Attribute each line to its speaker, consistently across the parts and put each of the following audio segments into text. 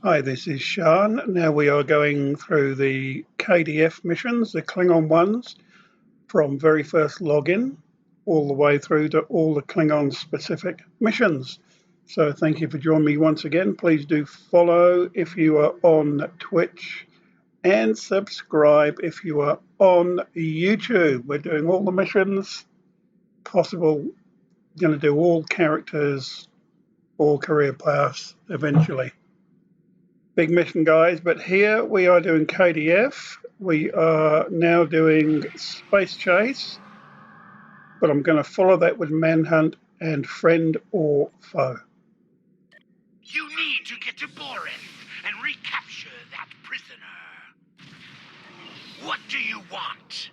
Speaker 1: Hi, this is Sean. Now we are going through the KDF missions, the Klingon ones, from very first login all the way through to all the Klingon specific missions. So thank you for joining me once again. Please do follow if you are on Twitch and subscribe if you are on YouTube. We're doing all the missions possible, going to do all characters, all career paths eventually. Big mission, guys, but here we are doing KDF. We are now doing Space Chase, but I'm going to follow that with Manhunt and Friend or Foe.
Speaker 2: You need to get to Boreth and recapture that prisoner. What do you want?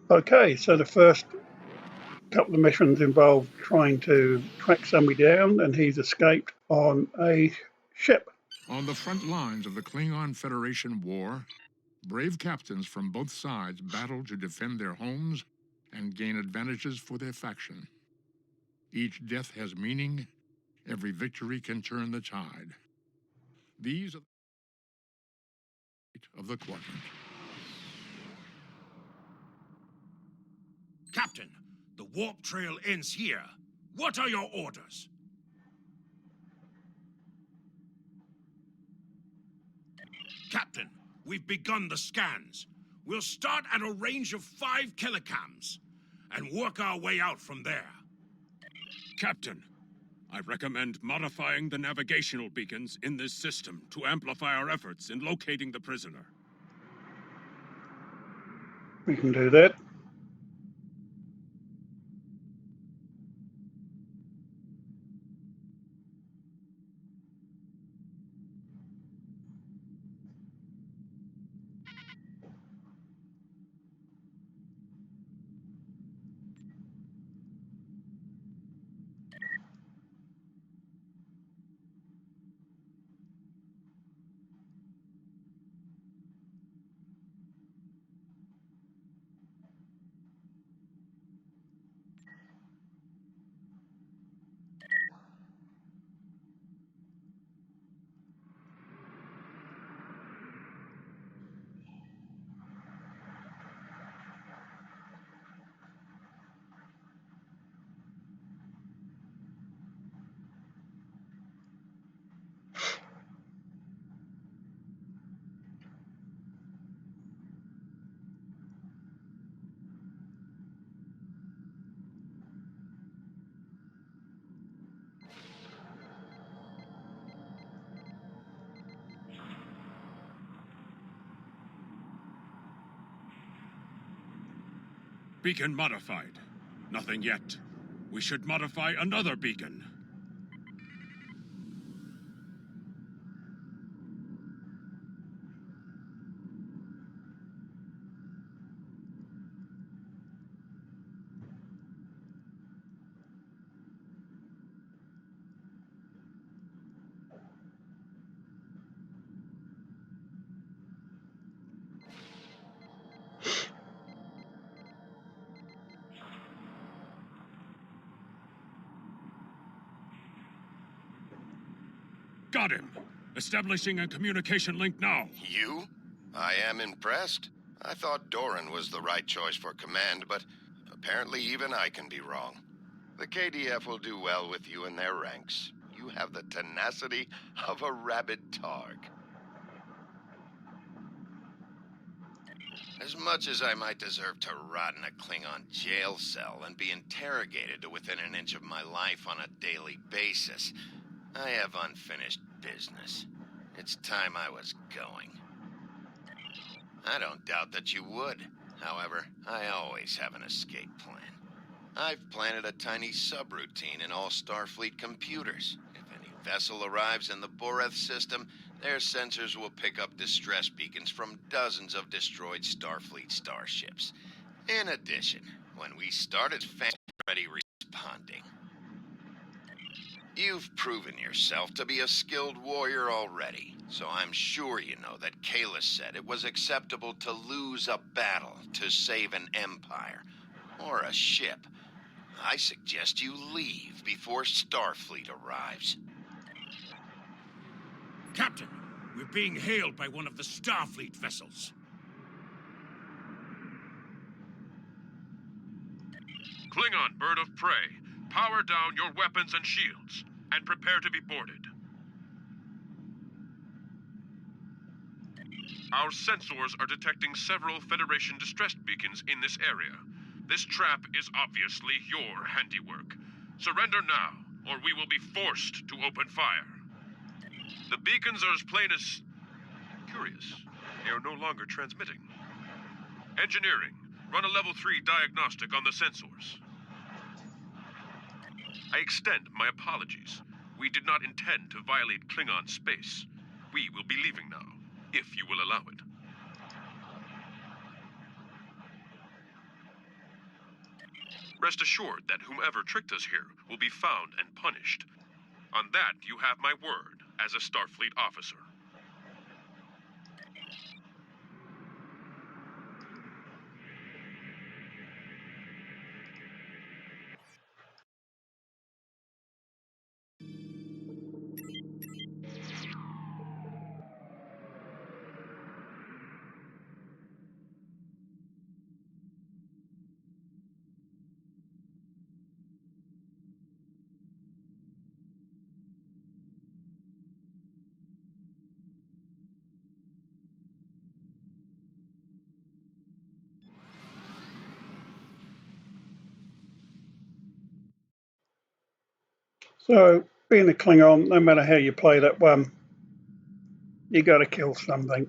Speaker 1: Okay, so the first couple of missions involve trying to track somebody down, and he's escaped on a ship.
Speaker 3: On the front lines of the Klingon Federation war, brave captains from both sides battle to defend their homes and gain advantages for their faction. Each death has meaning. Every victory can turn the tide. These are the of the quadrant.
Speaker 2: Captain, the warp trail ends here. What are your orders? Captain, we've begun the scans. We'll start at a range of 5 kilocams and work our way out from there.
Speaker 4: Captain, I recommend modifying the navigational beacons in this system to amplify our efforts in locating the prisoner.
Speaker 1: We can do that.
Speaker 4: Beacon modified. Nothing yet. We should modify another beacon. Got him! Establishing a communication link now.
Speaker 5: You? I am impressed. I thought Doran was the right choice for command, but apparently even I can be wrong. The KDF will do well with you in their ranks. You have the tenacity of a rabid targ. As much as I might deserve to rot in a Klingon jail cell and be interrogated to within an inch of my life on a daily basis, I have unfinished business. It's time I was going. I don't doubt that you would. However, I always have an escape plan. I've planted a tiny subroutine in all Starfleet computers. If any vessel arrives in the Boreth system, their sensors will pick up distress beacons from dozens of destroyed Starfleet starships. In addition, when we started already responding. You've proven yourself to be a skilled warrior already, so I'm sure you know that Kalis said it was acceptable to lose a battle to save an empire, or a ship. I suggest you leave before Starfleet arrives.
Speaker 2: Captain, we're being hailed by one of the Starfleet vessels.
Speaker 4: Klingon bird of prey, power down your weapons and shields, and prepare to be boarded. Our sensors are detecting several Federation distress beacons in this area. This trap is obviously your handiwork. Surrender now, or we will be forced to open fire. The beacons are as plain as... curious. They are no longer transmitting. Engineering, run a level 3 diagnostic on the sensors. I extend my apologies. We did not intend to violate Klingon space. We will be leaving now, if you will allow it. Rest assured that whomever tricked us here will be found and punished. On that, you have my word as a Starfleet officer.
Speaker 1: So, being a Klingon, no matter how you play that one, you got to kill something.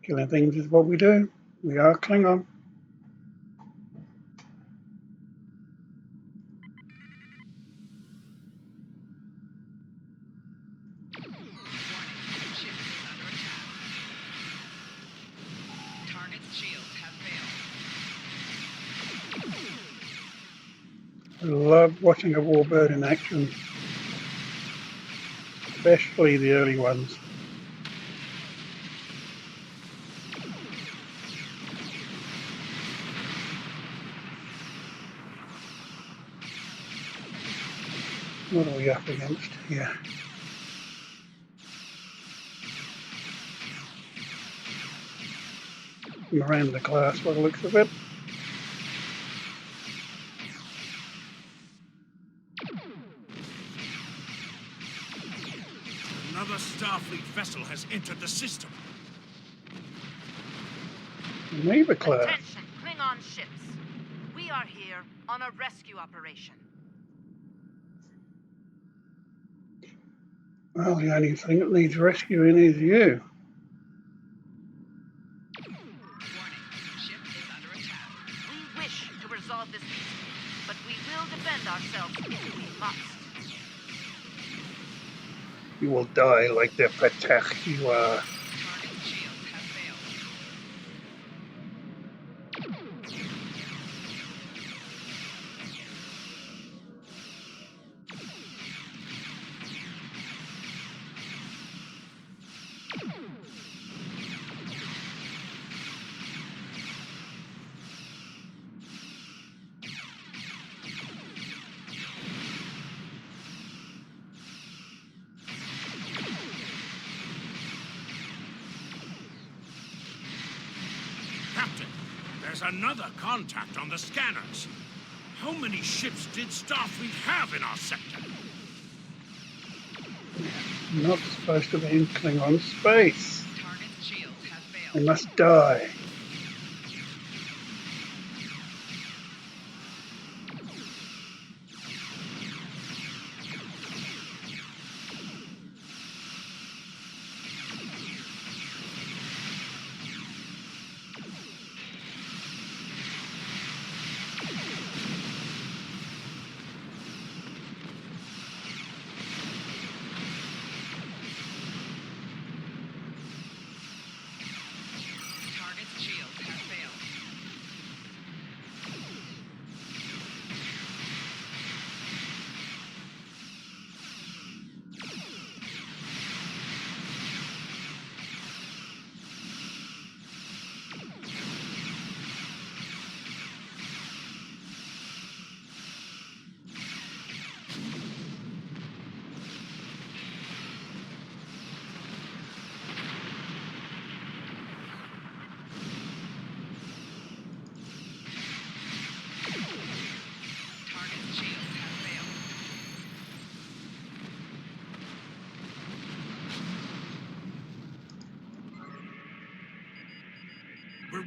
Speaker 1: Killing things is what we do. We are Klingon. I love watching a warbird in action, especially the early ones. What are we up against here? Miranda class by the looks of it.
Speaker 2: Another Starfleet vessel has entered the system.
Speaker 1: Neighbor class.
Speaker 6: Attention, Klingon ships. We are here on a rescue operation.
Speaker 1: Well, the only thing that needs rescuing is you.
Speaker 6: We wish to resolve this peacefully, but we will defend ourselves if we must.
Speaker 1: You will die like the Patek you are.
Speaker 2: Captain, there's another contact on the scanners. How many ships did Starfleet have in our sector?
Speaker 1: Not supposed to be in Klingon space. They must die.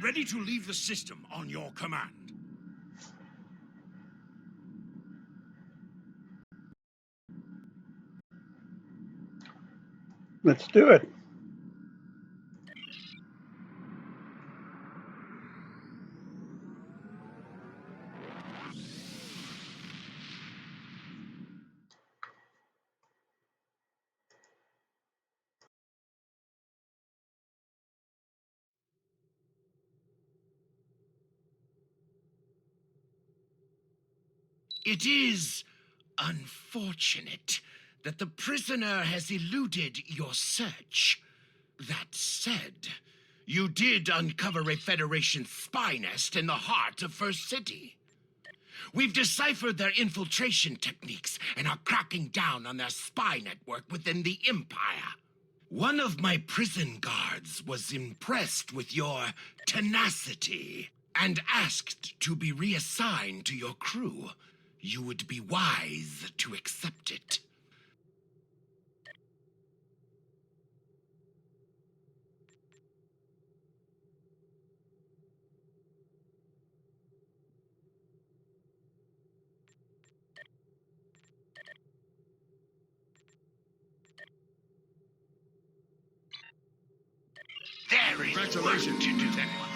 Speaker 2: ready to leave the system on your command.
Speaker 1: Let's do it.
Speaker 2: It is unfortunate that the prisoner has eluded your search. That said, you did uncover a Federation spy nest in the heart of First City. We've deciphered their infiltration techniques and are cracking down on their spy network within the Empire. One of my prison guards was impressed with your tenacity and asked to be reassigned to your crew. You would be wise to accept it. There is
Speaker 3: Congratulations,
Speaker 2: work to do.
Speaker 3: Lieutenant.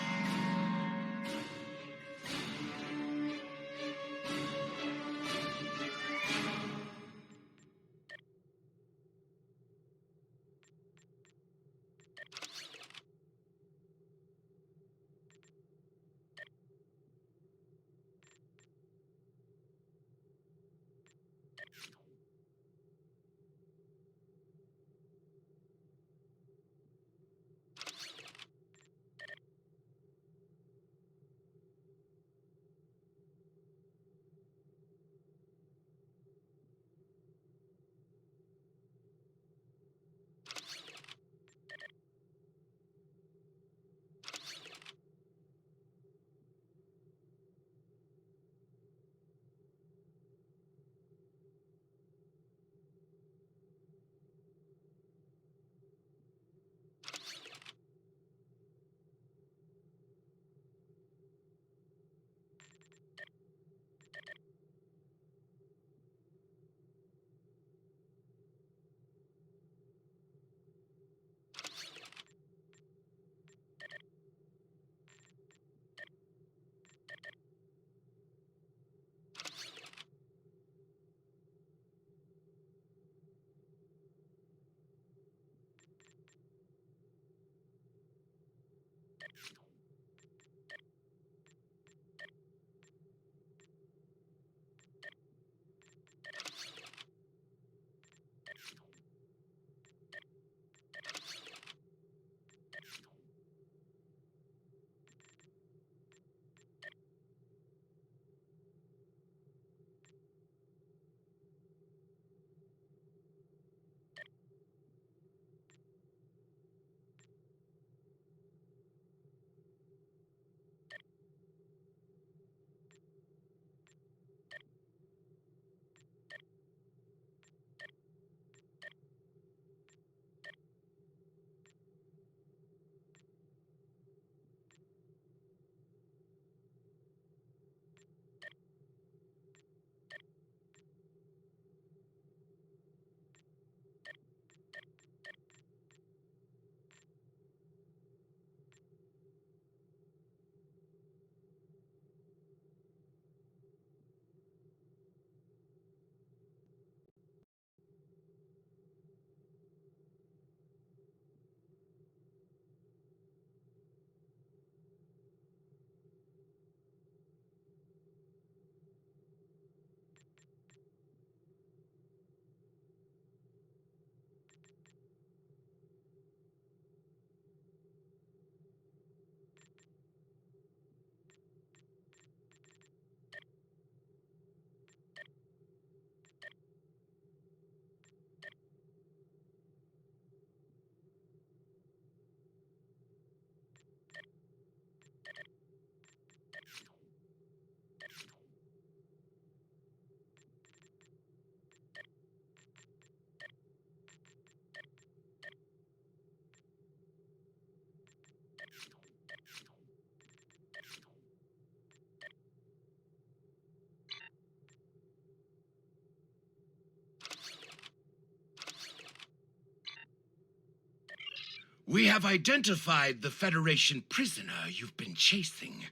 Speaker 2: We have identified the Federation prisoner you've been chasing.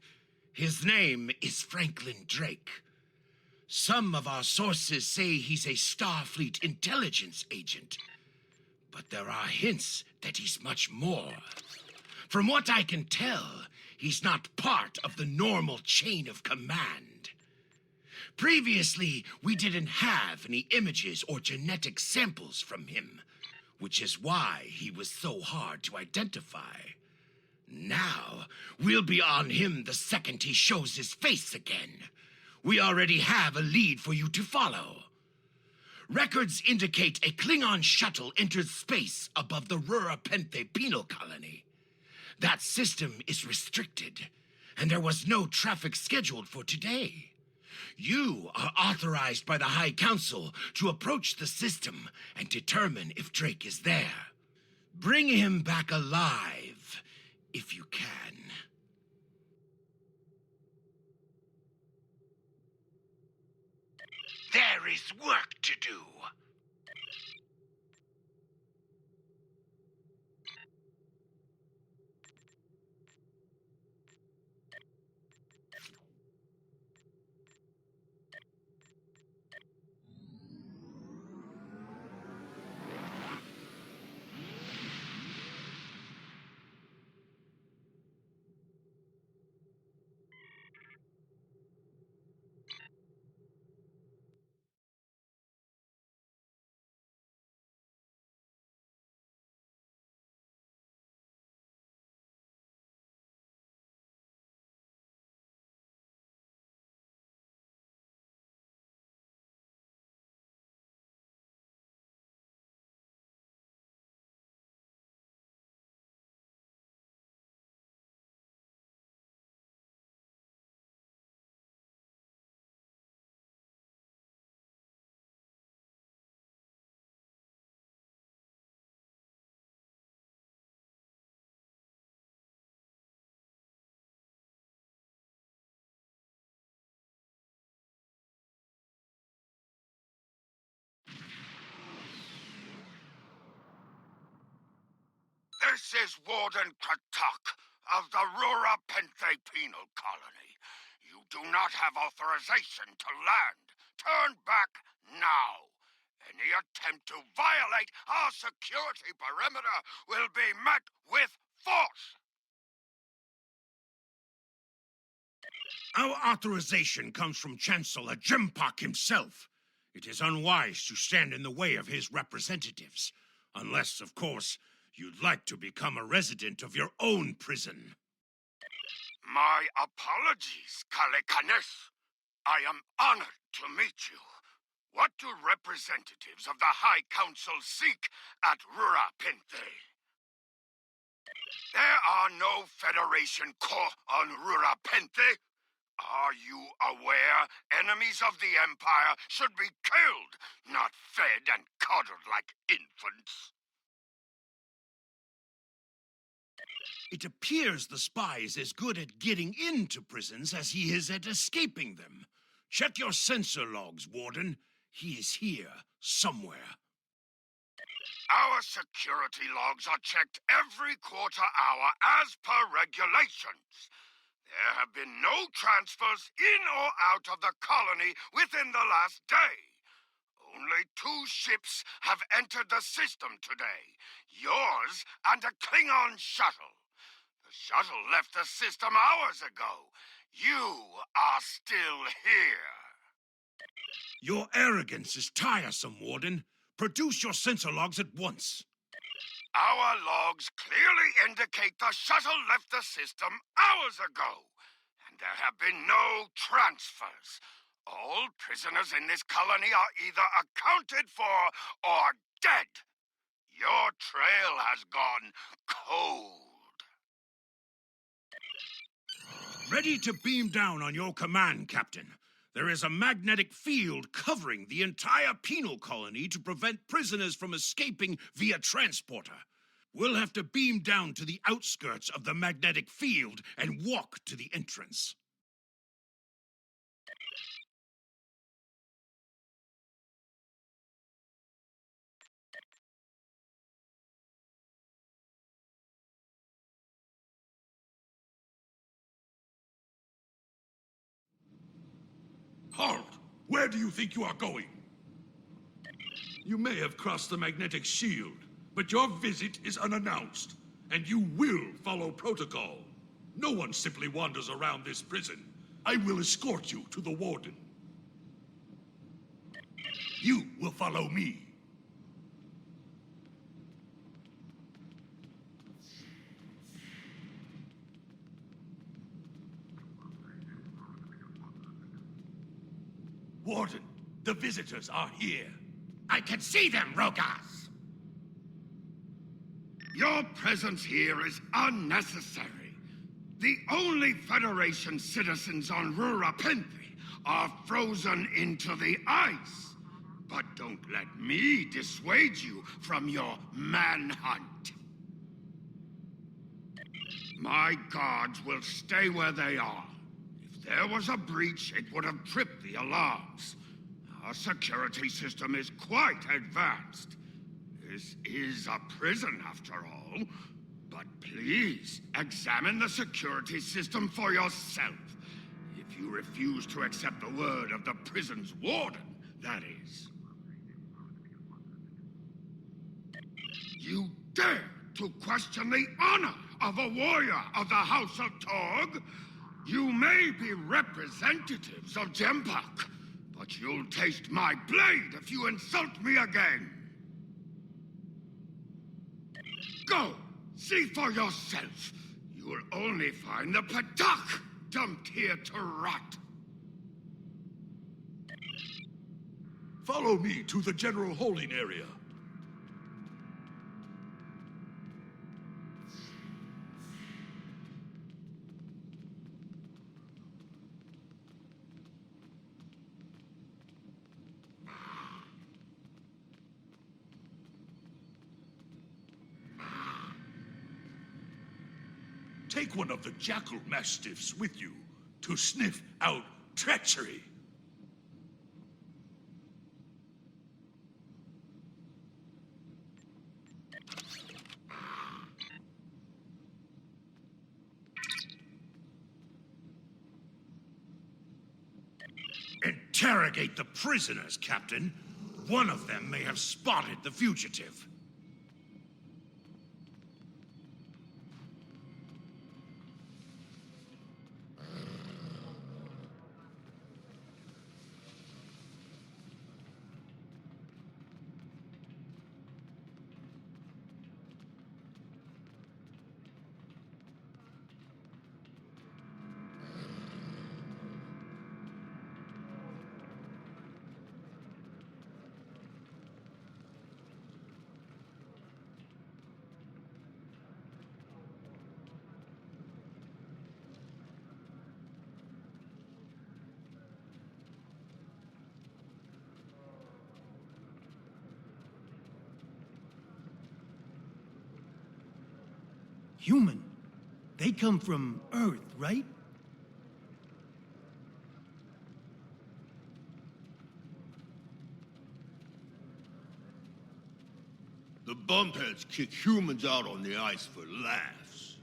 Speaker 2: His name is Franklin Drake. Some of our sources say he's a Starfleet intelligence agent, but there are hints that he's much more. From what I can tell, he's not part of the normal chain of command. Previously, we didn't have any images or genetic samples from him, which is why he was so hard to identify. Now, we'll be on him the second he shows his face again. We already have a lead for you to follow. Records indicate a Klingon shuttle entered space above the Rura Penthe penal colony. That system is restricted, and there was no traffic scheduled for today. You are authorized by the High Council to approach the system and determine if Drake is there. Bring him back alive, if you can. There is work to do.
Speaker 7: This is Warden Katak of the Rura Penthe Penal Colony. You do not have authorization to land. Turn back now. Any attempt to violate our security perimeter will be met with force.
Speaker 2: Our authorization comes from Chancellor Jimpak himself. It is unwise to stand in the way of his representatives. Unless, of course, you'd like to become a resident of your own prison.
Speaker 7: My apologies, Kalekanes. I am honored to meet you. What do representatives of the High Council seek at Rura Penthe? There are no Federation corps on Rura Penthe. Are you aware enemies of the Empire should be killed, not fed and coddled like infants?
Speaker 2: It appears the spy is as good at getting into prisons as he is at escaping them. Check your sensor logs, Warden. He is here, somewhere.
Speaker 7: Our security logs are checked every quarter hour as per regulations. There have been no transfers in or out of the colony within the last day. Only 2 ships have entered the system today. Yours and a Klingon shuttle. The shuttle left the system hours ago. You are still here.
Speaker 2: Your arrogance is tiresome, Warden. Produce your sensor logs at once.
Speaker 7: Our logs clearly indicate the shuttle left the system hours ago, and there have been no transfers. All prisoners in this colony are either accounted for or dead. Your trail has gone cold.
Speaker 2: Ready to beam down on your command, Captain. There is a magnetic field covering the entire penal colony to prevent prisoners from escaping via transporter. We'll have to beam down to the outskirts of the magnetic field and walk to the entrance.
Speaker 8: Halt! Where do you think you are going? You may have crossed the magnetic shield, but your visit is unannounced, and you will follow protocol. No one simply wanders around this prison. I will escort you to the warden. You will follow me. Warden, the visitors are here.
Speaker 2: I can see them, Rogas!
Speaker 7: Your presence here is unnecessary. The only Federation citizens on Rurapente are frozen into the ice. But don't let me dissuade you from your manhunt. My guards will stay where they are. If there was a breach, it would have tripped the alarms. Our security system is quite advanced. This is a prison, after all. But please, examine the security system for yourself. If you refuse to accept the word of the prison's warden, that is. You dare to question the honor of a warrior of the House of Torg? You may be representatives of Jempak, but you'll taste my blade if you insult me again. Go, see for yourself. You will only find the Patak dumped here to rot.
Speaker 8: Follow me to the general holding area. Take one of the jackal mastiffs with you to sniff out treachery.
Speaker 2: Interrogate the prisoners, Captain. One of them may have spotted the fugitive.
Speaker 9: Human. They come from Earth, right?
Speaker 10: The bumpheads kick humans out on the ice for laughs.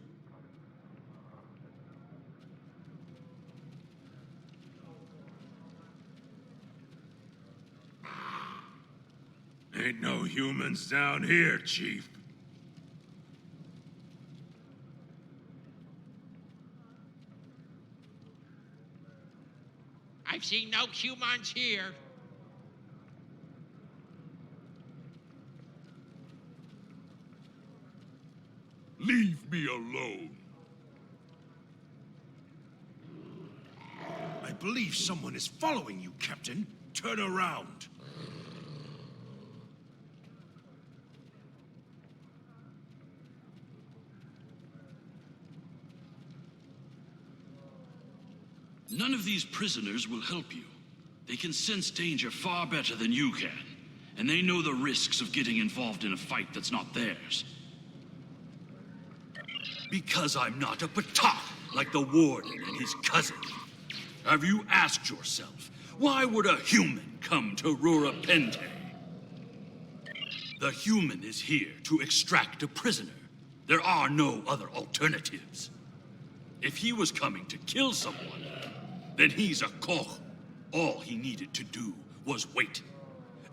Speaker 8: Ain't no humans down here, Chief.
Speaker 11: I've seen no humans here.
Speaker 8: Leave me alone.
Speaker 2: I believe someone is following you, Captain. Turn around.
Speaker 12: None of these prisoners will help you. They can sense danger far better than you can, and they know the risks of getting involved in a fight that's not theirs. Because I'm not a Patak like the Warden and his cousin. Have you asked yourself, why would a human come to Rurapente? The human is here to extract a prisoner. There are no other alternatives. If he was coming to kill someone, then he's a Koch. All he needed to do was wait.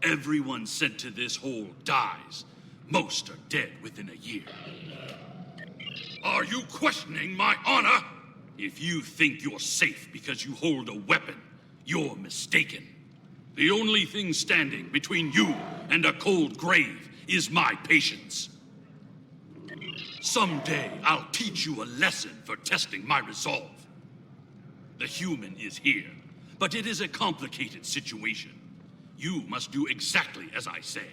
Speaker 12: Everyone sent to this hole dies. Most are dead within a year. Are you questioning my honor? If you think you're safe because you hold a weapon, you're mistaken. The only thing standing between you and a cold grave is my patience. Someday, I'll teach you a lesson for testing my resolve. The human is here, but it is a complicated situation. You must do exactly as I say.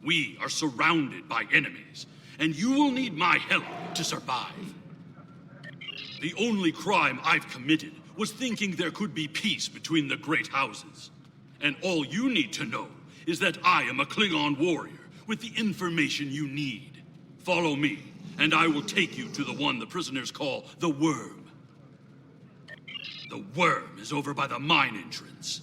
Speaker 12: We are surrounded by enemies, and you will need my help to survive. The only crime I've committed was thinking there could be peace between the great houses. And all you need to know is that I am a Klingon warrior with the information you need. Follow me, and I will take you to the one the prisoners call the Worm. The Worm is over by the mine entrance.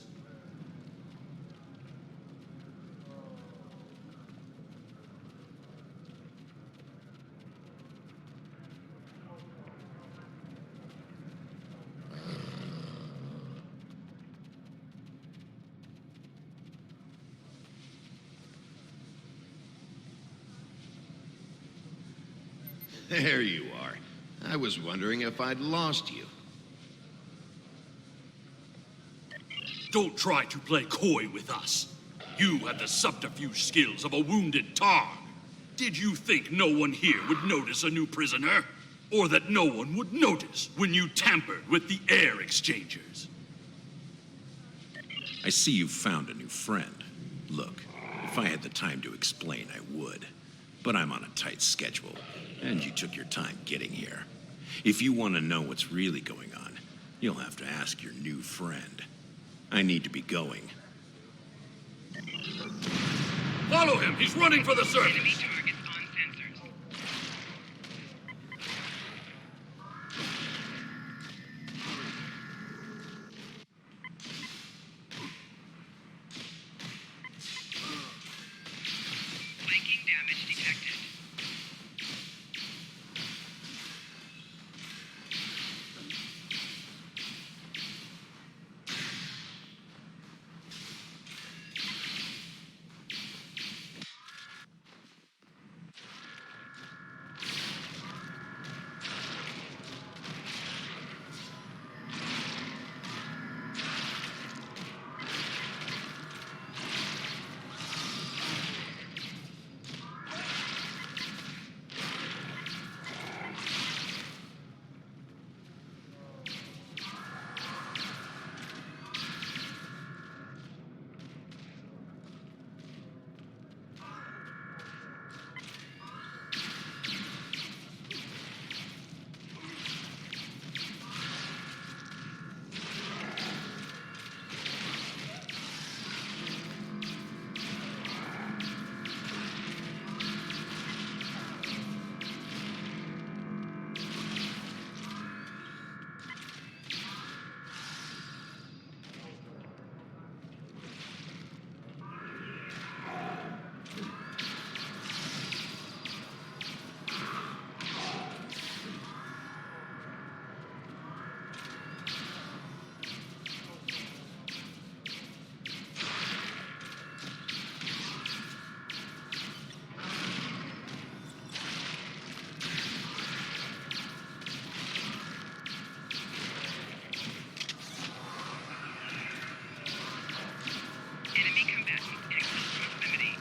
Speaker 5: There you are. I was wondering if I'd lost you.
Speaker 12: Don't try to play coy with us. You have the subterfuge skills of a wounded Tar. Did you think no one here would notice a new prisoner? Or that no one would notice when you tampered with the air exchangers?
Speaker 13: I see you've found a new friend. Look, if I had the time to explain, I would. But I'm on a tight schedule, and you took your time getting here. If you want to know what's really going on, you'll have to ask your new friend. I need to be going.
Speaker 12: Follow him! He's running for the surface!
Speaker 14: Enemy targets on sensors. Flanking damage detected. Enemy combatant in close proximity.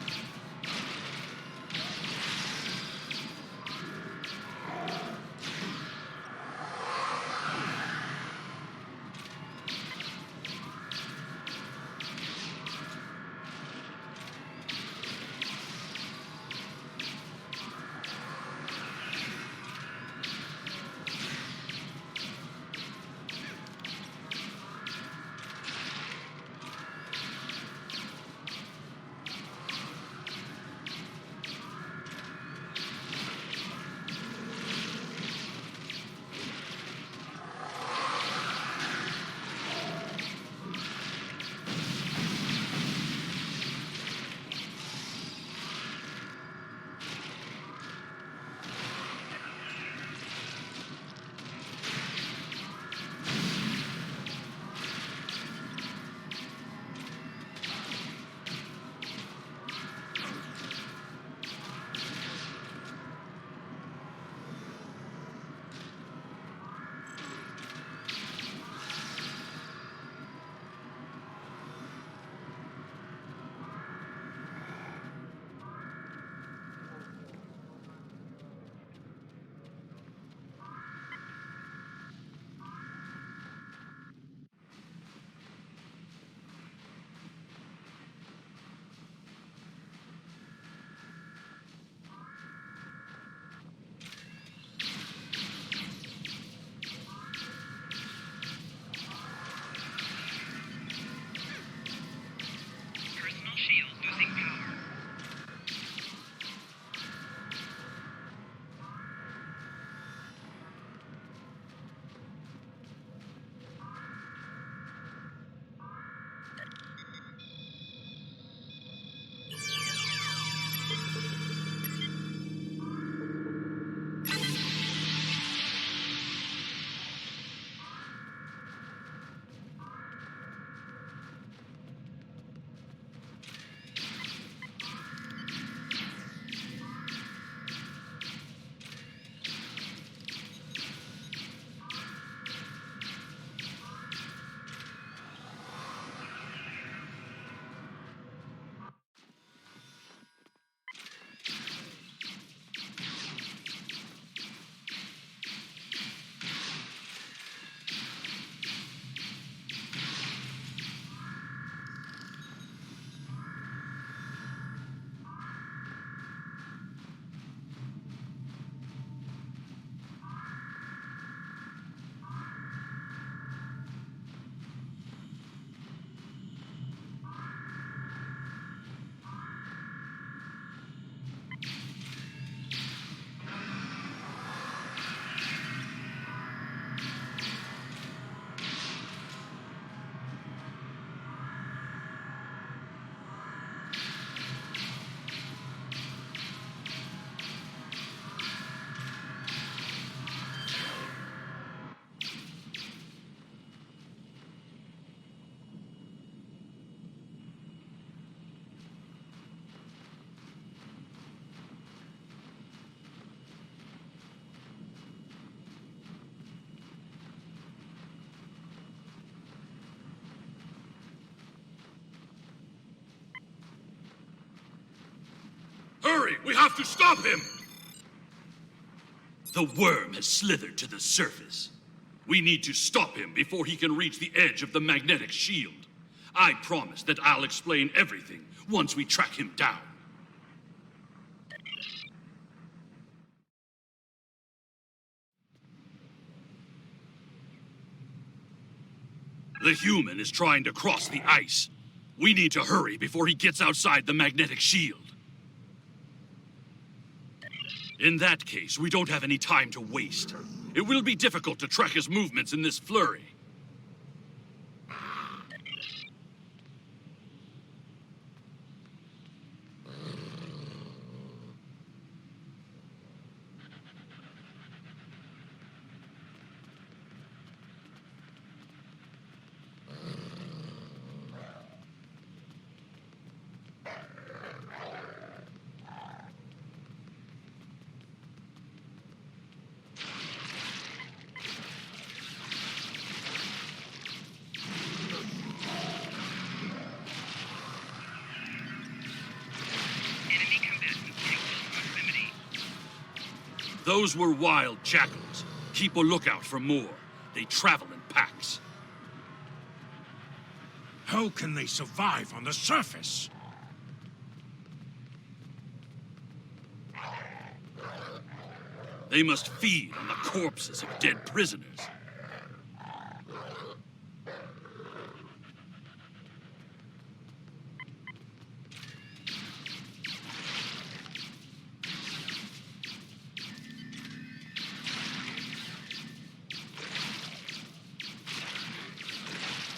Speaker 12: Hurry! We have to stop him! The worm has slithered to the surface. We need to stop him before he can reach the edge of the magnetic shield. I promise that I'll explain everything once we track him down. The human is trying to cross the ice. We need to hurry before he gets outside the magnetic shield. In that case, we don't have any time to waste. It will be difficult to track his movements in this flurry. Those were wild jackals. Keep a lookout for more. They travel in packs.
Speaker 8: How can they survive on the surface?
Speaker 12: They must feed on the corpses of dead prisoners.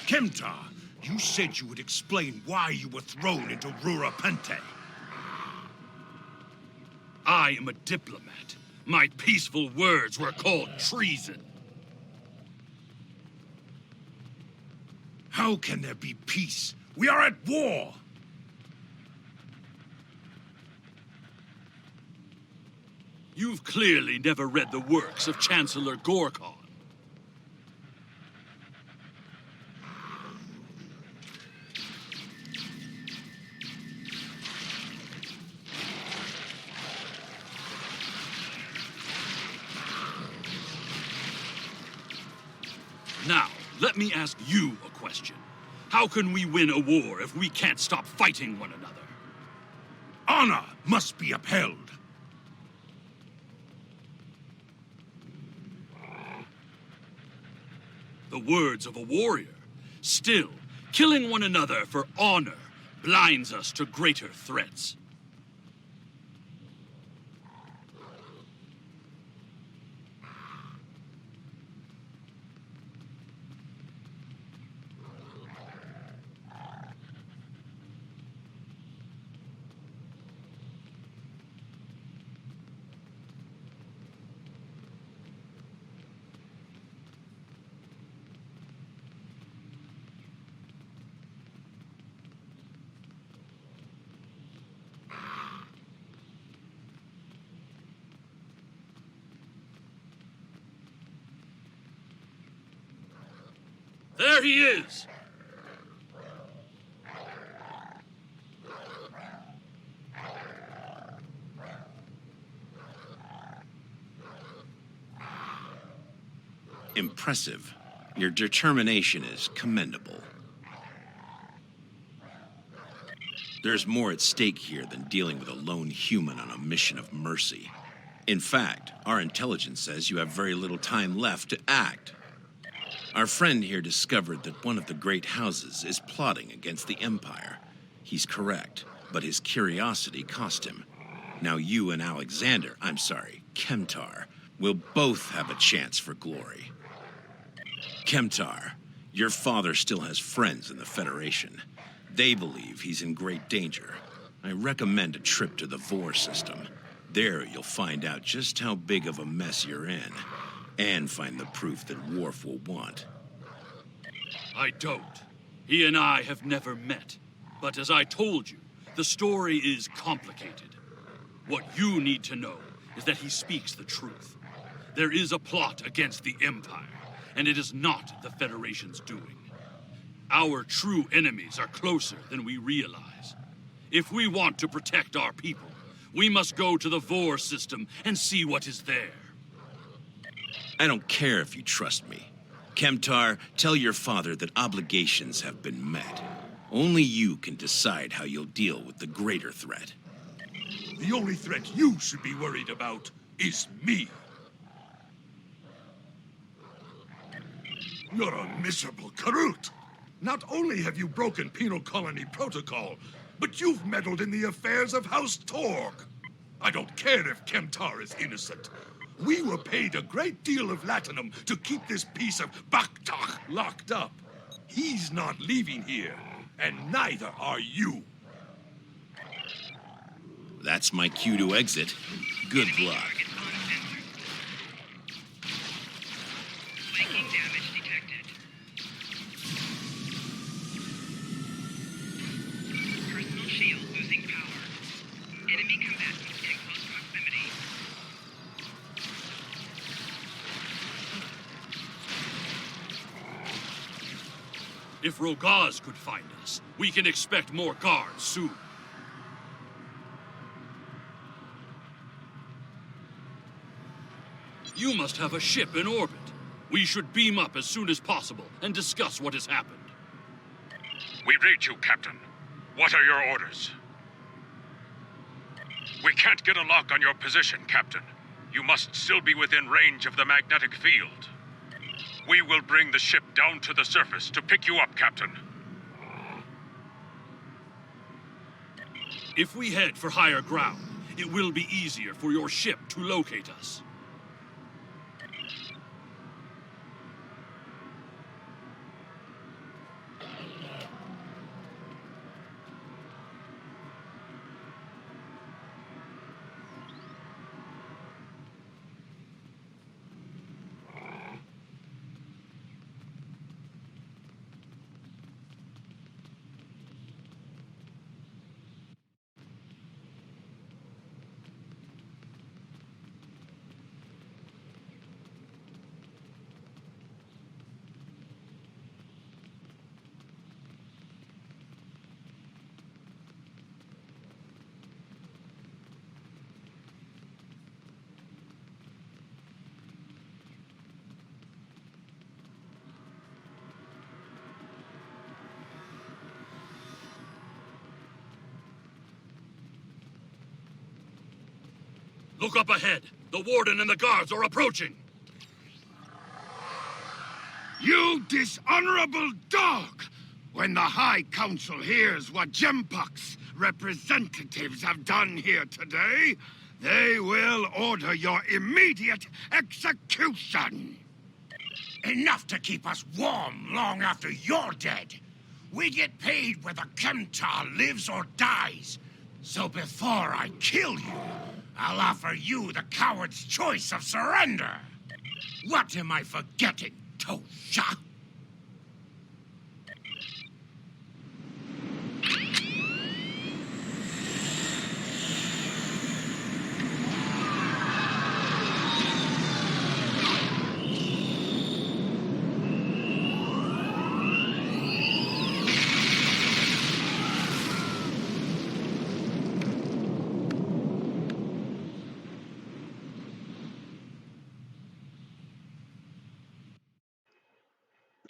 Speaker 8: Kemtar, you said you would explain why you were thrown into Rurapente.
Speaker 12: I am a diplomat. My peaceful words were called treason.
Speaker 8: How can there be peace? We are at war!
Speaker 12: You've clearly never read the works of Chancellor Gorkon. Now, let me ask you a question. How can we win a war if we can't stop fighting one another?
Speaker 8: Honor must be upheld.
Speaker 12: The words of a warrior. Still, killing one another for honor blinds us to greater threats. There he is!
Speaker 13: Impressive. Your determination is commendable. There's more at stake here than dealing with a lone human on a mission of mercy. In fact, our intelligence says you have very little time left to act. Our friend here discovered that one of the great houses is plotting against the Empire. He's correct, but his curiosity cost him. Now you and Kemtar, will both have a chance for glory. Kemtar, your father still has friends in the Federation. They believe he's in great danger. I recommend a trip to the Vor system. There you'll find out just how big of a mess you're in. And find the proof that Worf will want.
Speaker 12: I don't. He and I have never met. But as I told you, the story is complicated. What you need to know is that he speaks the truth. There is a plot against the Empire, and it is not the Federation's doing. Our true enemies are closer than we realize. If we want to protect our people, We must go to the Vor system and see what is there.
Speaker 13: I don't care if you trust me. Kemtar, tell your father that obligations have been met. Only you can decide how you'll deal with the greater threat.
Speaker 8: The only threat you should be worried about is me. You're a miserable Karut. Not only have you broken penal colony protocol, but you've meddled in the affairs of House Torg. I don't care if Kemtar is innocent. We were paid a great deal of latinum to keep this piece of Baktak locked up. He's not leaving here, and neither are you.
Speaker 13: That's my cue to exit. Good luck.
Speaker 14: Flanking damage detected. Personal shield losing power. Enemy combatants in close proximity.
Speaker 12: If Rogaz could find us, we can expect more guards soon. You must have a ship in orbit. We should beam up as soon as possible and discuss what has happened.
Speaker 4: We read you, Captain. What are your orders? We can't get a lock on your position, Captain. You must still be within range of the magnetic field. We will bring the ship down to the surface to pick you up, Captain.
Speaker 12: If we head for higher ground, it will be easier for your ship to locate us. Look up ahead. The warden and the guards are approaching.
Speaker 7: You dishonorable dog! When the High Council hears what Gempok's representatives have done here today, they will order your immediate execution!
Speaker 15: Enough to keep us warm long after you're dead. We get paid whether Kemtar lives or dies. So before I kill you, I'll offer you the coward's choice of surrender. What am I forgetting, Tosha?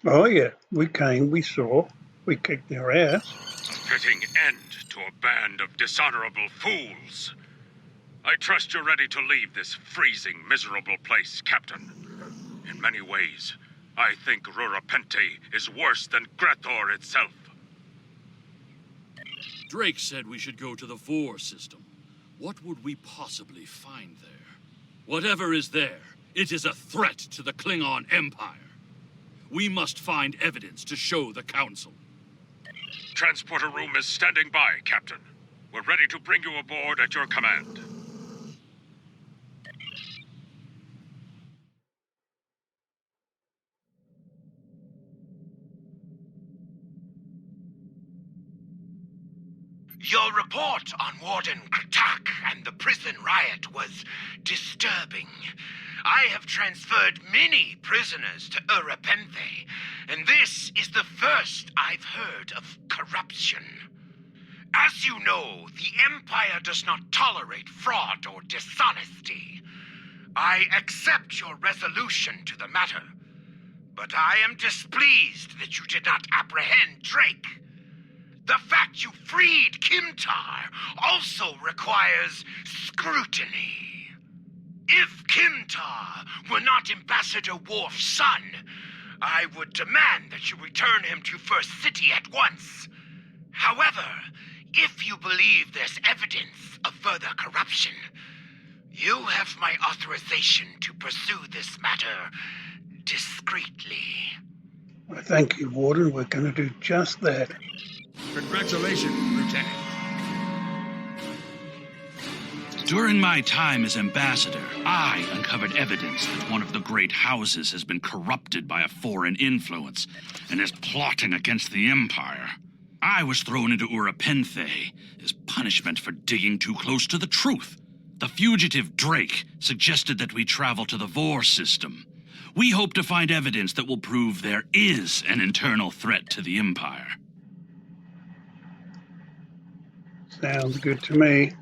Speaker 1: Oh yeah, we came, we saw, we kicked their ass.
Speaker 4: A fitting end to a band of dishonorable fools. I trust you're ready to leave this freezing, miserable place, Captain. In many ways, I think Rurapente is worse than Grethor itself.
Speaker 12: Drake said we should go to the Vor system. What would we possibly find there? Whatever is there, it is a threat to the Klingon Empire. We must find evidence to show the Council.
Speaker 4: Transporter room is standing by, Captain. We're ready to bring you aboard at your command.
Speaker 15: Your report on Warden Kratak and the prison riot was disturbing. I have transferred many prisoners to Urapenthe, and this is the first I've heard of corruption.
Speaker 16: As you know, the Empire does not tolerate fraud or dishonesty. I accept your resolution to the matter, but I am displeased that you did not apprehend Drake. The fact you freed Kimtar also requires scrutiny. If Kimtar were not Ambassador Worf's son, I would demand that you return him to First City at once. However, if you believe there's evidence of further corruption, you have my authorization to pursue this matter discreetly.
Speaker 1: Well, thank you, Warden. We're going to do just that.
Speaker 3: Congratulations, Lieutenant.
Speaker 12: During my time as ambassador, I uncovered evidence that one of the great houses has been corrupted by a foreign influence and is plotting against the Empire. I was thrown into Urapenthe as punishment for digging too close to the truth. The fugitive Drake suggested that we travel to the Vor system. We hope to find evidence that will prove there is an internal threat to the Empire.
Speaker 1: Sounds good to me.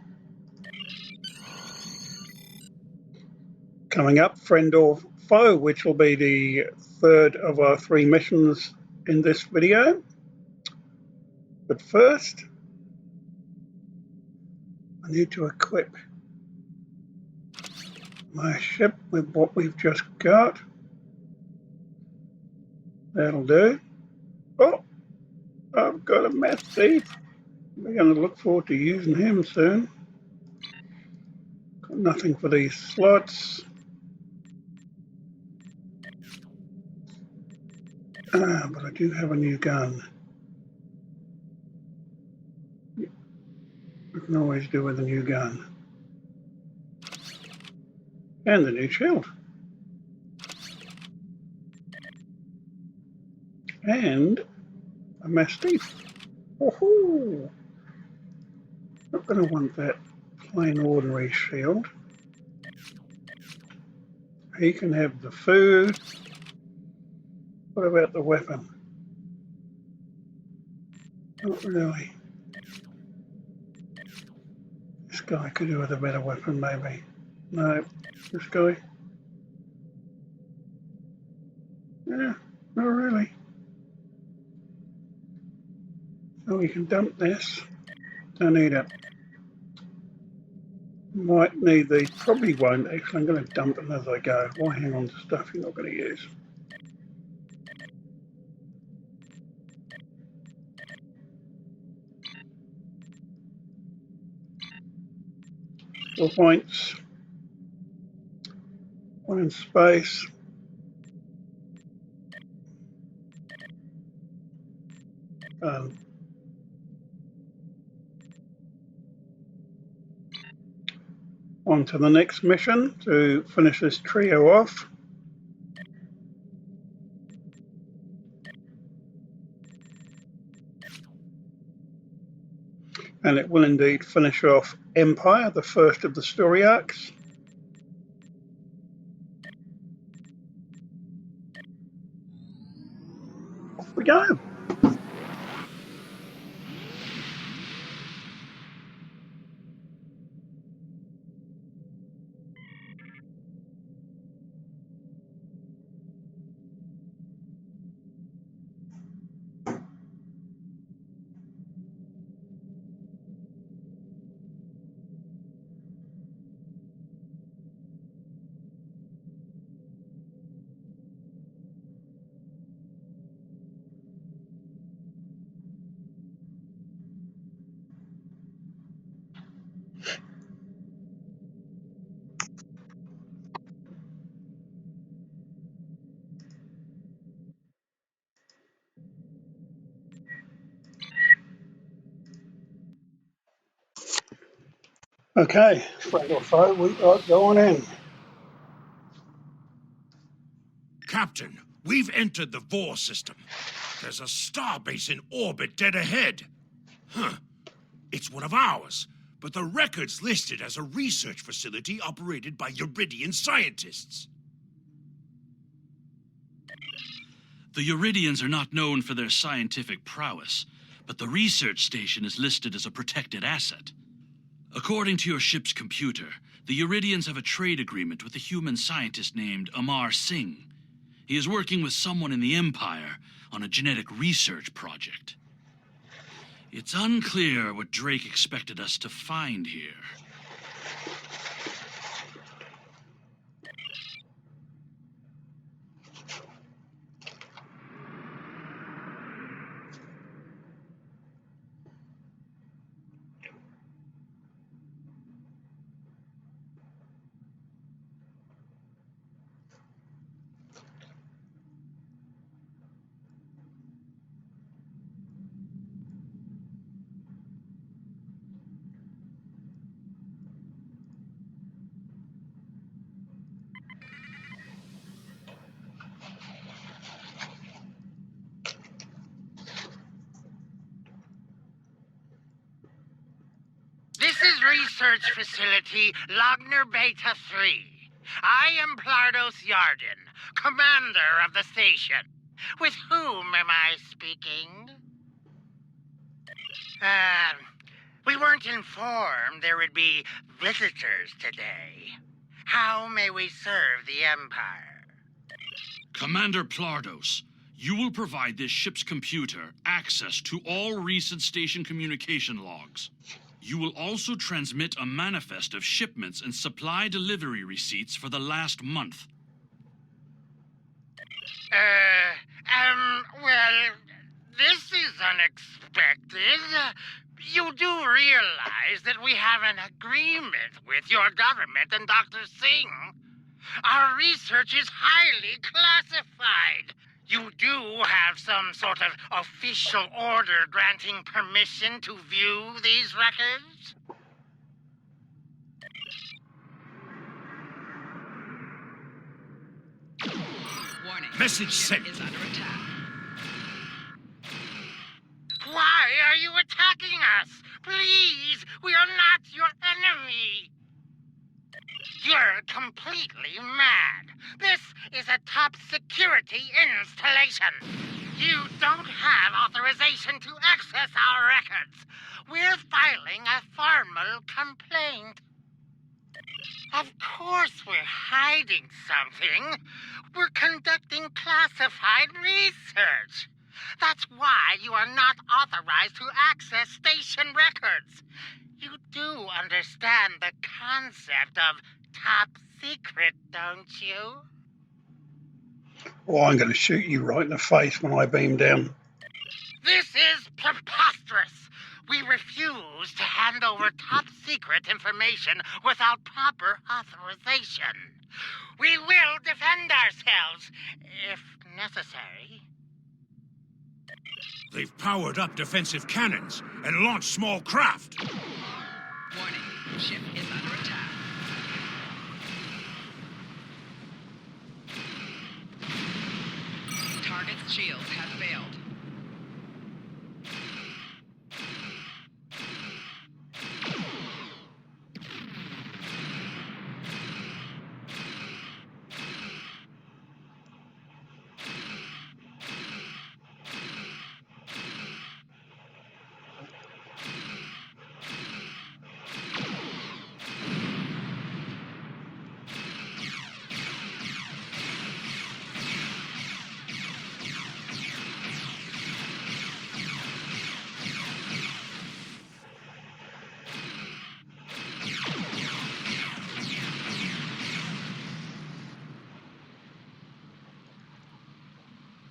Speaker 1: Coming up, Friend or Foe, which will be the third of our 3 missions in this video. But first, I need to equip my ship with what we've just got. That'll do. Oh, I've got a meth thief. We're going to look forward to using him soon. Got nothing for these slots. But I do have a new gun. We can always do with a new gun. And the new shield. And a mastiff. Woohoo! Not going to want that plain ordinary shield. He can have the food. What about the weapon? Not really. This guy could do with a better weapon, maybe. No, this guy. Yeah, not really. So we can dump this. Don't need it. Might need these. Probably won't. Actually, I'm going to dump them as I go. Why hang on to stuff you're not going to use? Points. 1 in space. On to the next mission to finish this trio off. And it will indeed finish off Empire, the first of the story arcs. Off we go. Okay, friend or foe, we are going in.
Speaker 15: Captain, we've entered the Vor system. There's a starbase in orbit dead ahead. Huh. It's one of ours, but the record's listed as a research facility operated by Uridian scientists.
Speaker 12: The Uridians are not known for their scientific prowess, but the research station is listed as a protected asset. According to your ship's computer, the Uridians have a trade agreement with a human scientist named Amar Singh. He is working with someone in the Empire on a genetic research project. It's unclear what Drake expected us to find here.
Speaker 16: This is Research Facility Logner Beta 3. I am Plardos Yarden, commander of the station. With whom am I speaking? We weren't informed there would be visitors today. How may we serve the Empire?
Speaker 12: Commander Plardos, you will provide this ship's computer access to all recent station communication logs. You will also transmit a manifest of shipments and supply delivery receipts for the last month.
Speaker 16: Well, this is unexpected. You do realize that we have an agreement with your government and Dr. Singh. Our research is highly classified. You do have some sort of official order granting permission to view these records?
Speaker 14: Warning.
Speaker 8: Message
Speaker 14: Ship
Speaker 8: sent.
Speaker 14: is under attack.
Speaker 16: Why are you attacking us? Please, we are not your enemy. You're completely mad. This is a top security installation. You don't have authorization to access our records. We're filing a formal complaint. Of course we're hiding something. We're conducting classified research. That's why you are not authorized to access station records. You do understand the concept of top secret, don't you?
Speaker 1: Well, I'm going to shoot you right in the face when I beam down.
Speaker 16: This is preposterous. We refuse to hand over top secret information without proper authorization. We will defend ourselves, if necessary.
Speaker 8: They've powered up defensive cannons and launched small craft.
Speaker 14: Warning. Ship is under attack. Target's shields have failed.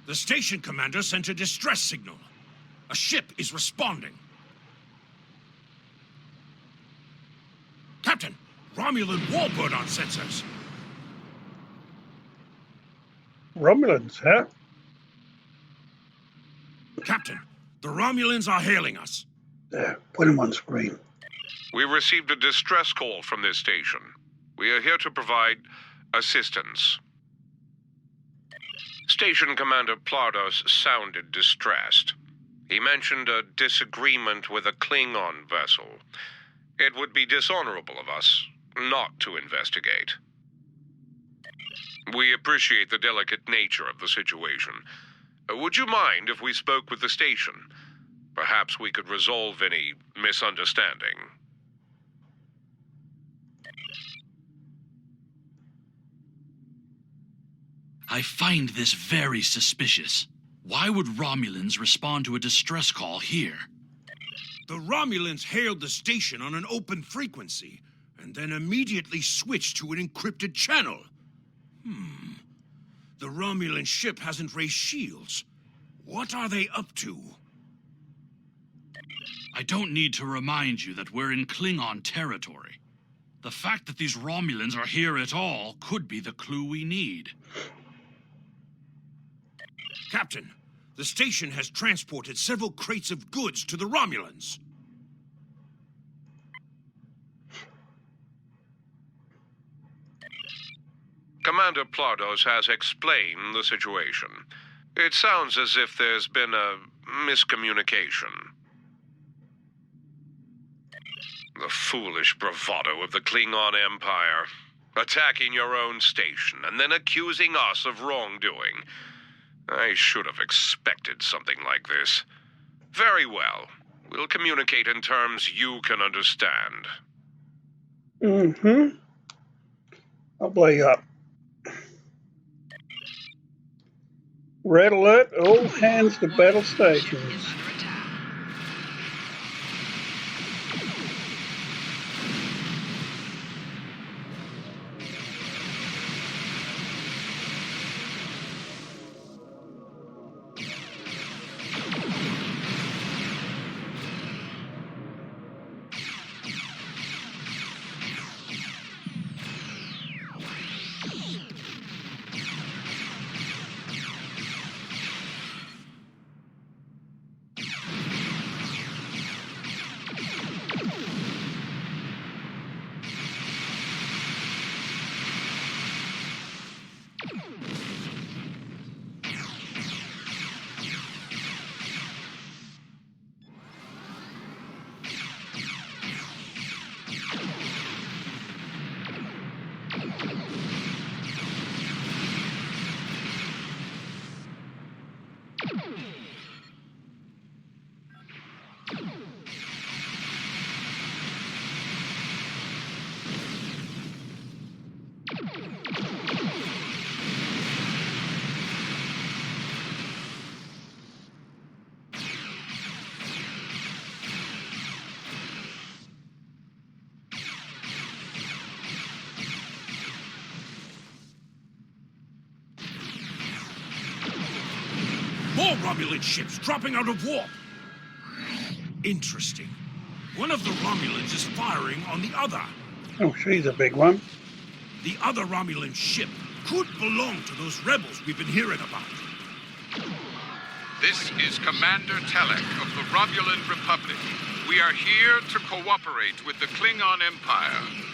Speaker 8: The station commander sent a distress signal. A ship is responding. Captain, Romulan warbird on sensors.
Speaker 1: Romulans, huh?
Speaker 8: Captain, the Romulans are hailing us.
Speaker 1: There, put him on screen.
Speaker 4: We received a distress call from this station. We are here to provide assistance. Station Commander Plardos sounded distressed. He mentioned a disagreement with a Klingon vessel. It would be dishonorable of us not to investigate. We appreciate the delicate nature of the situation. Would you mind if we spoke with the station? Perhaps we could resolve any misunderstanding.
Speaker 12: I find this very suspicious. Why would Romulans respond to a distress call here?
Speaker 15: The Romulans hailed the station on an open frequency, and then immediately switched to an encrypted channel. The Romulan ship hasn't raised shields. What are they up to?
Speaker 12: I don't need to remind you that we're in Klingon territory. The fact that these Romulans are here at all could be the clue we need.
Speaker 15: Captain, the station has transported several crates of goods to the Romulans.
Speaker 4: Commander Plardos has explained the situation. It sounds as if there's been a miscommunication. The foolish bravado of the Klingon Empire. Attacking your own station and then accusing us of wrongdoing. I should have expected something like this. Very well. We'll communicate in terms you can understand.
Speaker 1: I'll play you up. Red alert, all hands to battle stations.
Speaker 15: More Romulan ships dropping out of warp. Interesting. One of the Romulans is firing on the other.
Speaker 1: Oh, she's a big one.
Speaker 15: The other Romulan ship could belong to those rebels we've been hearing about.
Speaker 17: This is Commander Telek of the Romulan Republic. We are here to cooperate with the Klingon Empire.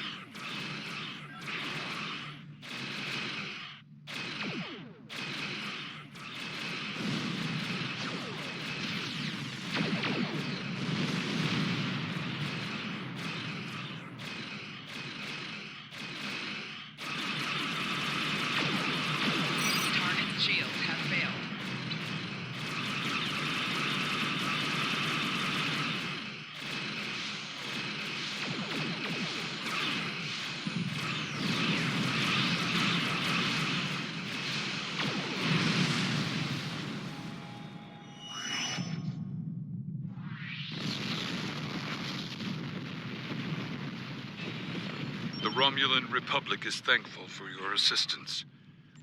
Speaker 18: The Romulan Republic is thankful for your assistance.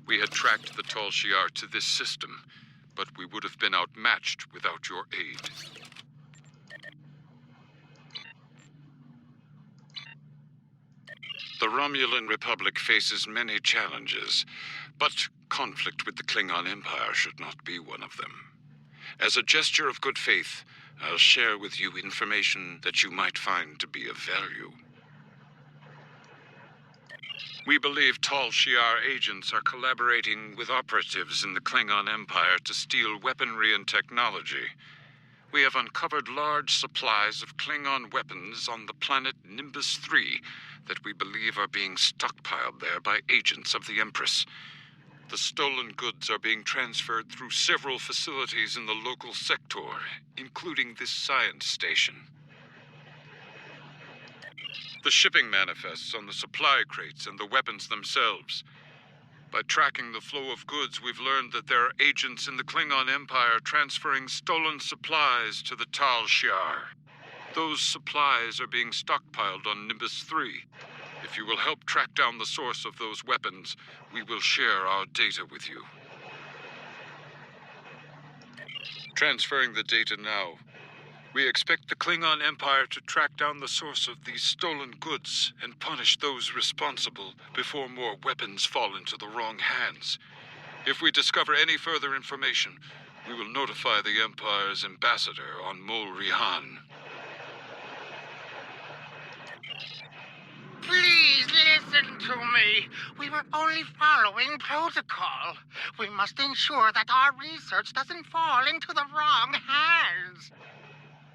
Speaker 18: We had tracked the Tal Shiar to this system, but we would have been outmatched without your aid. The Romulan Republic faces many challenges, but conflict with the Klingon Empire should not be one of them. As a gesture of good faith, I'll share with you information that you might find to be of value. We believe Tal Shiar agents are collaborating with operatives in the Klingon Empire to steal weaponry and technology. We have uncovered large supplies of Klingon weapons on the planet Nimbus 3 that we believe are being stockpiled there by agents of the Empress. The stolen goods are being transferred through several facilities in the local sector, including this science station. The shipping manifests on the supply crates and the weapons themselves. By tracking the flow of goods, we've learned that there are agents in the Klingon Empire transferring stolen supplies to the Tal Shiar. Those supplies are being stockpiled on Nimbus 3. If you will help track down the source of those weapons, we will share our data with you. Transferring the data now. We expect the Klingon Empire to track down the source of these stolen goods and punish those responsible before more weapons fall into the wrong hands. If we discover any further information, we will notify the Empire's ambassador on Mol Rihan.
Speaker 16: Please listen to me. We were only following protocol. We must ensure that our research doesn't fall into the wrong hands.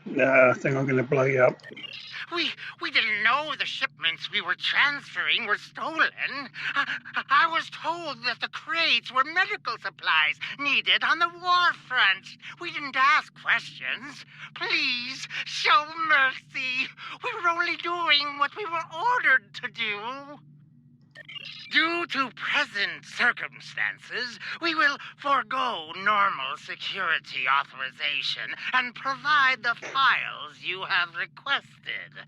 Speaker 1: Nah, I think I'm going to blow you up.
Speaker 16: We didn't know the shipments we were transferring were stolen. I was told that the crates were medical supplies needed on the war front. We didn't ask questions. Please, show mercy. We were only doing what we were ordered to do. Due to present circumstances, we will forego normal security authorization and provide the files you have requested.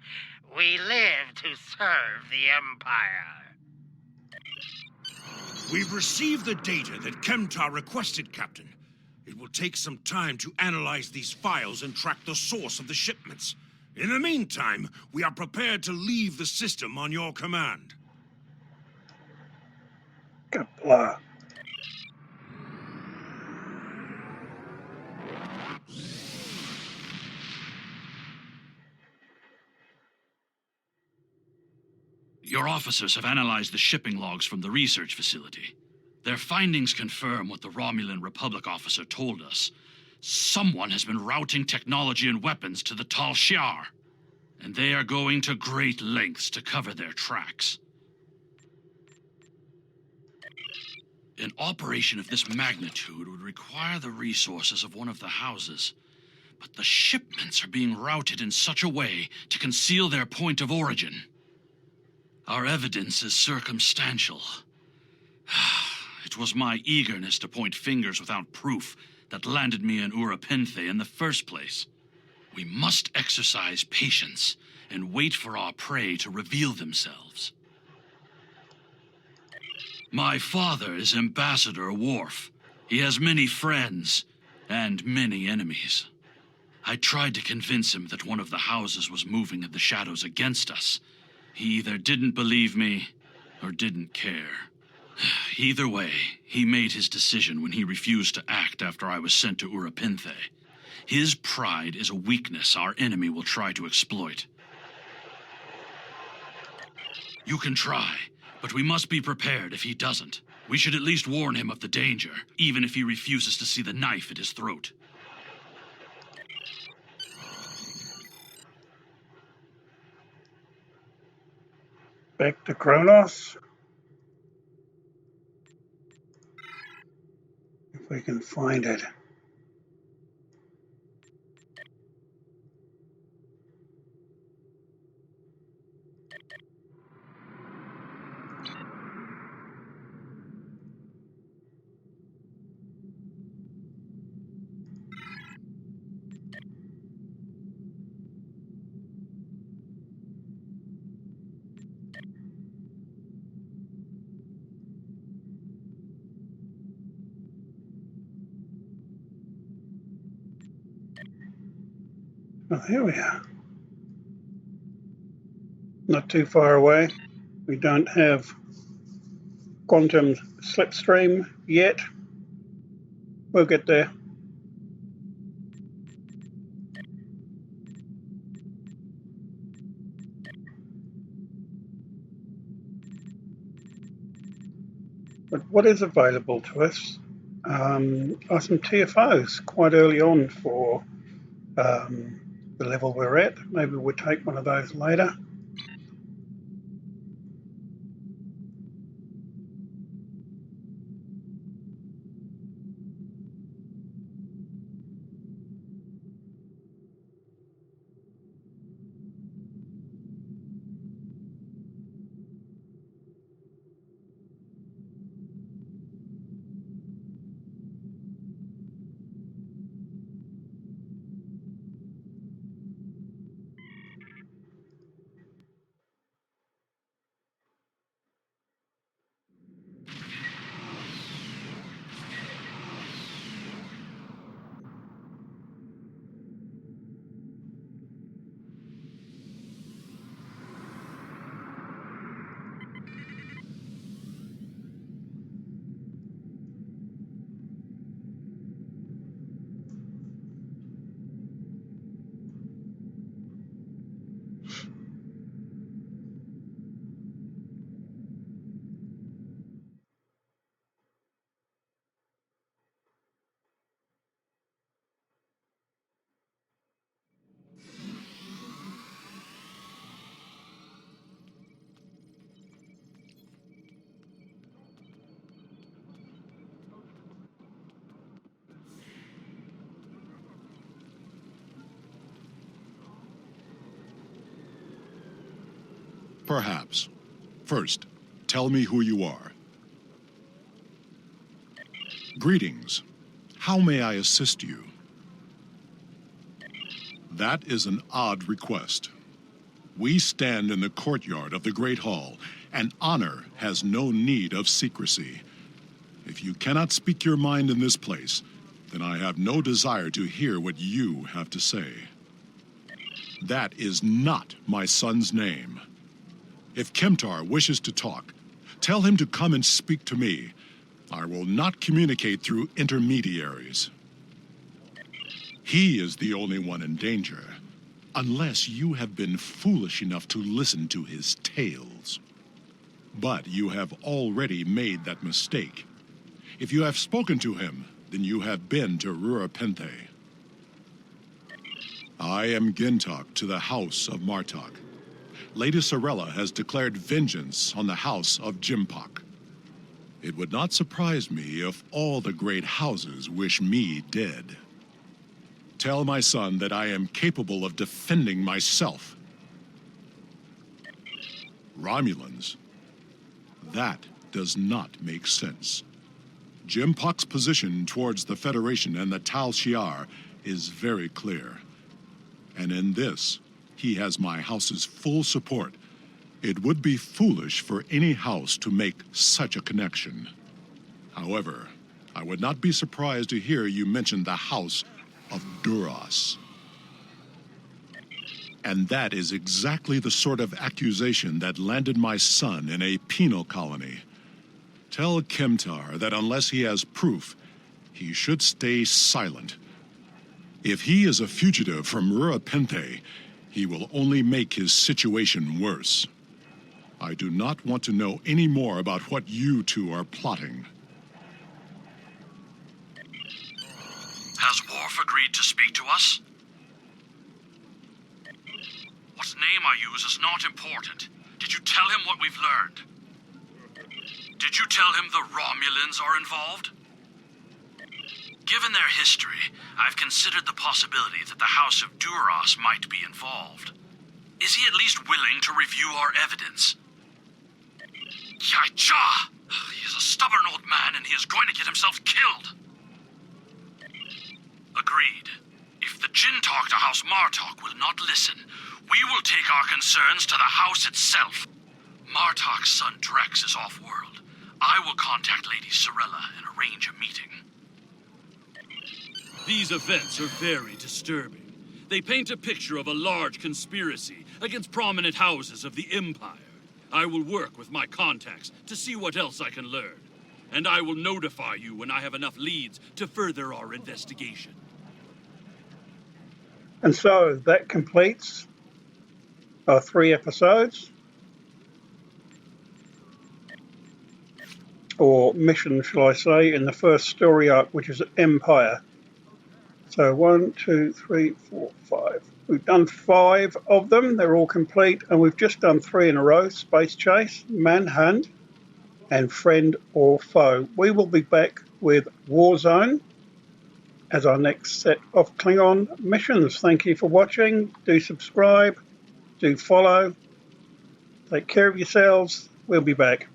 Speaker 16: We live to serve the Empire.
Speaker 15: We've received the data that Kemtar requested, Captain. It will take some time to analyze these files and track the source of the shipments. In the meantime, we are prepared to leave the system on your command.
Speaker 1: Kapla.
Speaker 12: Your officers have analyzed the shipping logs from the research facility. Their findings confirm what the Romulan Republic officer told us. Someone has been routing technology and weapons to the Tal Shiar, and they are going to great lengths to cover their tracks. An operation of this magnitude would require the resources of one of the houses, but the shipments are being routed in such a way to conceal their point of origin. Our evidence is circumstantial. It was my eagerness to point fingers without proof that landed me in Urapinthe in the first place. We must exercise patience and wait for our prey to reveal themselves. My father is Ambassador Worf. He has many friends and many enemies. I tried to convince him that one of the houses was moving in the shadows against us. He either didn't believe me or didn't care. Either way, he made his decision when he refused to act after I was sent to Urapinthe. His pride is a weakness our enemy will try to exploit. You can try, but we must be prepared if he doesn't. We should at least warn him of the danger, even if he refuses to see the knife at his throat.
Speaker 1: Back to Kronos. If we can find it. Oh, here we are. Not too far away. We don't have quantum slipstream yet. We'll get there. But what is available to us are some TFOs quite early on for the level we're at. Maybe we'll take one of those later.
Speaker 19: Perhaps. First, tell me who you are. Greetings. How may I assist you? That is an odd request. We stand in the courtyard of the Great Hall, and honor has no need of secrecy. If you cannot speak your mind in this place, then I have no desire to hear what you have to say. That is not my son's name. If Kemtar wishes to talk, tell him to come and speak to me. I will not communicate through intermediaries. He is the only one in danger, unless you have been foolish enough to listen to his tales. But you have already made that mistake. If you have spoken to him, then you have been to Rurapenthe. I am Gintok to the House of Martok. Lady Sorella has declared vengeance on the House of Jimpok. It would not surprise me if all the great houses wish me dead. Tell my son that I am capable of defending myself. Romulans? That does not make sense. Jimpok's position towards the Federation and the Tal Shiar is very clear. And in this, he has my house's full support. It would be foolish for any house to make such a connection. However, I would not be surprised to hear you mention the House of Duras. And that is exactly the sort of accusation that landed my son in a penal colony. Tell Kemtar that unless he has proof, he should stay silent. If he is a fugitive from Rurapenthe, he will only make his situation worse. I do not want to know any more about what you two are plotting.
Speaker 12: Has Worf agreed to speak to us? What name I use is not important. Did you tell him what we've learned? Did you tell him the Romulans are involved? Given their history, I've considered the possibility that the House of Duras might be involved. Is he at least willing to review our evidence? Yai-cha! He is a stubborn old man and he is going to get himself killed. Agreed. If the Jintok to House Martok will not listen, we will take our concerns to the house itself. Martok's son Drex is off-world. I will contact Lady Sorella and arrange a meeting. These events are very disturbing. They paint a picture of a large conspiracy against prominent houses of the Empire. I will work with my contacts to see what else I can learn. And I will notify you when I have enough leads to further our investigation.
Speaker 1: And so that completes our 3 episodes, or mission, shall I say, in the first story arc, which is Empire. So 1, 2, 3, 4, 5. We've done 5 of them. They're all complete, and we've just done 3 in a row: Space Chase, Manhunt, and Friend or Foe. We will be back with Warzone as our next set of Klingon missions. Thank you for watching. Do subscribe, do follow. Take care of yourselves. We'll be back.